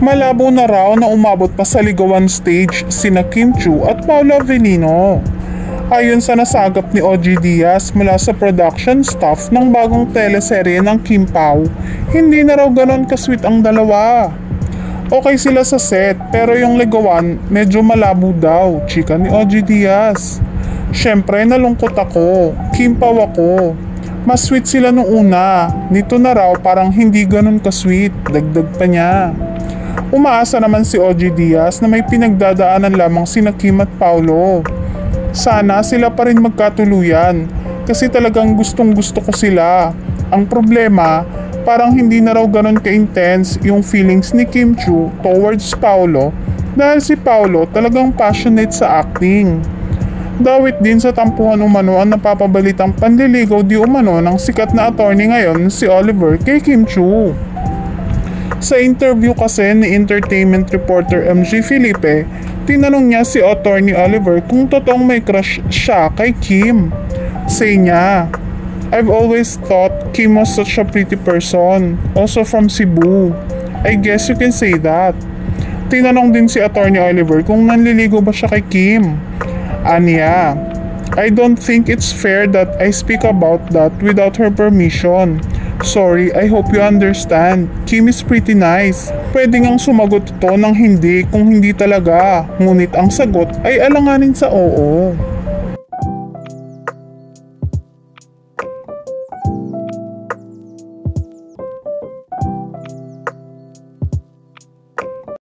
Malabo na raw na umabot pa sa ligawan stage sina Kim Chiu at Paolo Avellino. Ayon sa nasagap ni OG Diaz mula sa production staff ng bagong teleserye ng Kim Pao, hindi na raw ganon ka-sweet ang dalawa. Okay sila sa set pero yung ligawan medyo malabo daw, chika ni OG Diaz. Syempre nalungkot ako, Kim Pao ako. Mas sweet sila nung una, nito na raw parang hindi ganon ka-sweet, dagdag pa niya. Umaasa naman si OG Diaz na may pinagdadaanan lamang sina Kim at Paolo. Sana sila pa rin magkatuluyan kasi talagang gustong gusto ko sila. Ang problema, parang hindi na raw ganon ka-intense yung feelings ni Kim Chiu towards Paolo dahil si Paolo talagang passionate sa acting. Dawit din sa tampuhan umano ang napapabalitang panliligaw di umano ng sikat na attorney ngayon si Oliver kay Kim Chiu. Sa interview kasi ni entertainment reporter MJ Felipe, tinanong niya si attorney Oliver kung totoong may crush siya kay Kim. Say niya, "I've always thought Kim was such a pretty person, also from Cebu. I guess you can say that." Tinanong din si attorney Oliver kung nanliligaw ba siya kay Kim. Aniya, "I don't think it's fair that I speak about that without her permission. Sorry, I hope you understand. Kim is pretty nice. Pwede ngang sumagot ito ng hindi kung hindi talaga. Ngunit ang sagot ay alanganin sa oo."